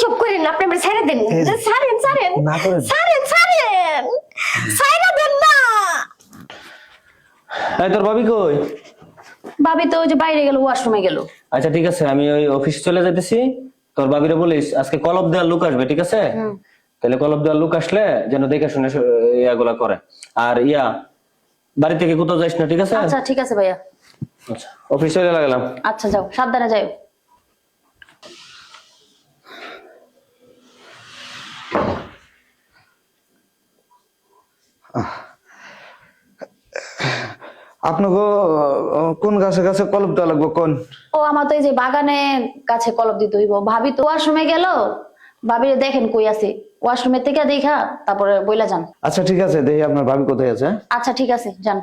এইসব করেন আপনি আমার ছেড়ে দেন ছাড়েন ছাড়েন না করেন। ছাড়েন ছাড়েন ছাইরা দেন না। এই তোর ভাবি কই? ভাবি তো ওই যে বাইরে গেল, ওয়াশরুমে গেল। আচ্ছা ঠিক আছে, আমি ওই অফিসে চলে যাইতেছি। তোর ভাবিরে বলিস আজকে কলব দেওয়ার লোক আসবে, ঠিক আছে? তাহলে কলব দেওয়ার লোক আসলে যেন দেখে শুনে ইয়াগুলা করে। আর বাড়ি থেকে কোথাও যাইস না, ঠিক আছে? আচ্ছা ঠিক আছে ভাইয়া। আচ্ছা অফিস চলে গেলাম। আচ্ছা যাও, সাবধানে যাও। আপনাকে কোন গাছে গাছে কলপ দেওয়া লাগবে কোন? ও আমার তো এই যে বাগানে গাছে কলপ দিতে হইব। ভাবি তো ওয়াশরুমে গেল, ভাবিরে দেখেন কই আছে, ওয়াশরুমের থেকে দেখা তারপরে বইলা যান। আচ্ছা ঠিক আছে, দেখি আপনার ভাবি কোথায় আছে। আচ্ছা ঠিক আছে যান।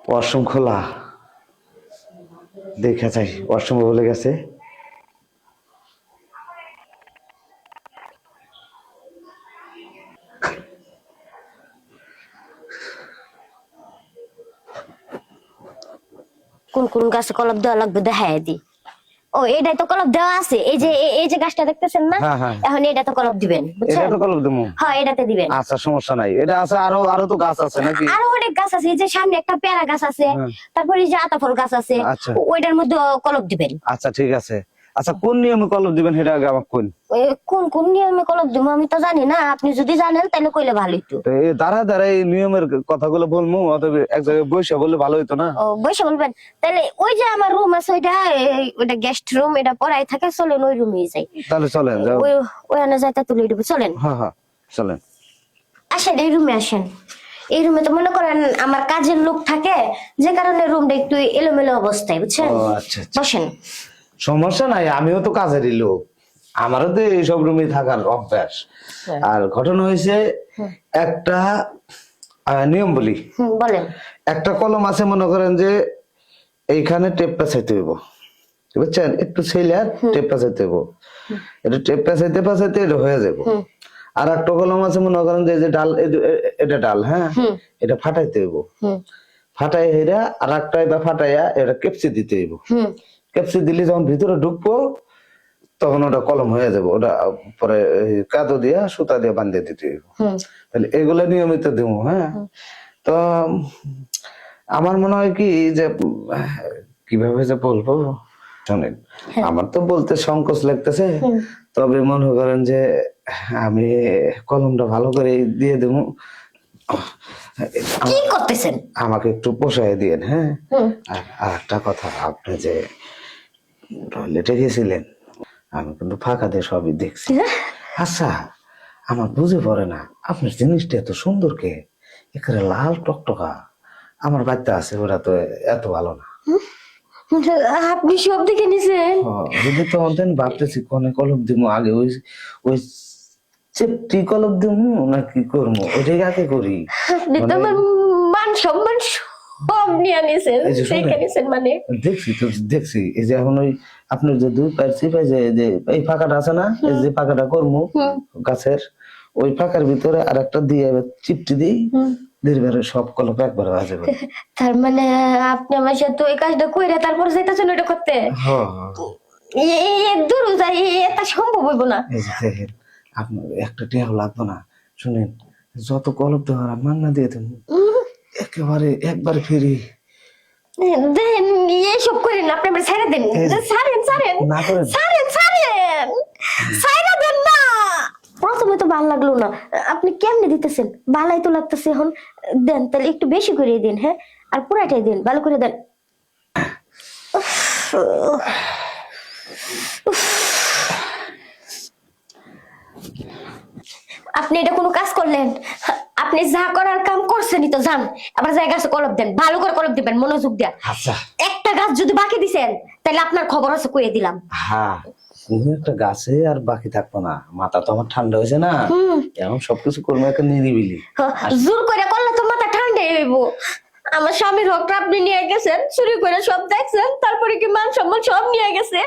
ওয়াশরুম খোলা, দেখা যাই ওয়াশরুম বলে গেছে। কোন কোন গাছে কলপ দেওয়া লাগবে দেখাই দি। ও এটাই তো কলপ দেওয়া আছে, এই যে গাছটা দেখতেছেন না, হ্যাঁ, হ্যাঁ। এখন এটা তো কলপ দিবেন, এটা বুঝছেন? তো কলপ দেবো। হ্যাঁ এটাতে দিবেন। আচ্ছা সমস্যা নাই, এটা আছে। আরো আরো তো গাছ আছে নাকি? আরো অনেক গাছ আছে, এই যে সামনে একটা পেয়ারা গাছ আছে, তারপরে এই যে আতাফল গাছ আছে, আচ্ছা। ওইটার মধ্যে কলপ দিবেন। আচ্ছা ঠিক আছে। আচ্ছা কোন নিয়মে কলপ দিবেন সেটা আগে আমাকে কোন। কোন কোন নিয়মে কলপ দিব আমি তো জানি না, আপনি যদি জানেন তাহলে কইলে ভালো হইতো। এই দাঁড়া দাঁড়া এই নিয়মের কথাগুলো বলবো, অতএব এক জায়গায় বসে বললে ভালো হইতো না? ও বসে বলবেন তাহলে। ওই যে আমার রুম আছে ওইটা গেস্ট রুম, এটা পড়াই থাকে, চলেন ওই রুমে যাই। তাহলে চলেন যাও। ওখানে যাইতে তুলে দিব, চলেন। হ্যাঁ হ্যাঁ চলেন। আসেন এই রুমে আসেন। এই রুমে তো মনে করেন আমার কাজের লোক থাকে, যে কারণে রুমটা একটু এলোমেলো অবস্থায়, বুঝছেন? ও আচ্ছা আচ্ছা। বসেন। সমস্যা নাই, আমিও তো কাজেরই লোক, আমারও তো এইসব রুমে থাকার অভ্যাস। আর ঘটনা হয়েছে একটা নিয়ম বলি। বলেন। একটা কলম আছে, মনে করেন যে এইখানে টেপটা চাইতে হইব, বুঝছেন? একটু ছেলে আর টেপটা চাইতে হইব, এটা টেপটা চাইতে পাচাইতে এটা হয়ে যাব। আর একটা কলম আছে, মনে করেন যে এই যে ডাল, এটা ডাল, হ্যাঁ, এটা ফাটাইতে হইব। ফাটাই হেরা আর একটা এটা ফাটাইয়া এটা কেপসি দিতে হইব। ক্যাপসি দিলে যখন ভিতরে ঢুকবো তখন ওটা কলম হয়ে যাবে। ওটা পরে কাদো দিয়া সুতা দিয়ে বাঁধিয়ে দিতে হইব। তাহলে এগুলো নিয়মিত দিব। হ্যাঁ, তো আমার মনে হয় কি যে কিভাবে যে বলবো, শোনেন, আমার তো বলতে সংকোচ লাগতেছে, তবে মনে করেন যে আমি কলমটা ভালো করে দিয়ে দেবো। কি করতেছেন? আমাকে একটু পোষায় দিয়েন। হ্যাঁ, আর একটা কথা, আপনি যে টয়লেটে গেছিলেন, আমি কিন্তু ফাঁকা দিয়ে সবই দেখছি। আচ্ছা আমার বুঝে পড়ে না, আপনার জিনিসটা এত সুন্দর কে, এখানে লাল টকটকা, আমার বাচ্চা আছে ওরা তো এত ভালো না। আপনি সব দেখে নিছেন? যদি তো অন্তন ভাবতেছি কোনে কলম দিব, আগে ওই ওই চেপটি কলম দিব নাকি করবো, ওইটাই আগে করি। আপনি তো আমার মান সম্মান সব নিয়ে নিছেন, দেখে নিছেন মানে। দেখছি তো দেখছি, এই যে এখন ওই আপনার যে দুই পায়ের চিপাই যে এই ফাঁকাটা আছে না, এই যে ফাঁকাটা করবো গাছের, ওই ফাঁকার ভিতরে আর একটা দিয়ে চিপটি দিই, দীর্ঘারে সব কলপ একবার হয়ে যাবে। তার মানে আপনি আমার সাথে ওই কাজটা কইরা তারপর যাইতেছেন ওটা করতে? দূর যাই, এটা সম্ভব হইব না। এই যে দেখেন, আপনার একটা টেয়াও লাগবে না। শুনেন, যত কলপ দেওয়ার মান্না দিয়ে দেবো, একেবারে একবার ফিরি। দেন এইসব করেন আপনি আমার ছেড়ে দেন, ছাড়েন ছাড়েন না করেন। ছাড়েন ছাড়েন ছাইরা দেন না। প্রথমে তো ভালো লাগলো না, আপনি কেমনে দিতেছেন? ভালাই তো লাগতেছে এখন। দেন তাহলে একটু বেশি করে দিন, হ্যাঁ, আর পুরাটাই দিন, ভালো করে দেন। আপনি এটা কোনো কাজ করলেন? আপনি যা করার কাম করছেনই তো, যান আবার জায়গা আছে কলপ দেন, ভালো করে কলপ দিবেন, মনোযোগ দিয়া। আচ্ছা একটা গাছ যদি বাকি দিছেন তাহলে আপনার খবর আছে কইয়ে দিলাম। হ্যাঁ, একটা গাছে আর বাকি থাকবো না, মাথা তো আমার ঠান্ডা হয়েছে না, এখন সবকিছু করবো একটা নিরিবিলি। জোর করে করলে তো মাথা ঠান্ডা হইব। আমার স্বামীর হকটা আপনি নিয়ে গেছেন, চুরি করে সব দেখছেন, তারপরে কি মান সম্মান সব নিয়ে গেছে।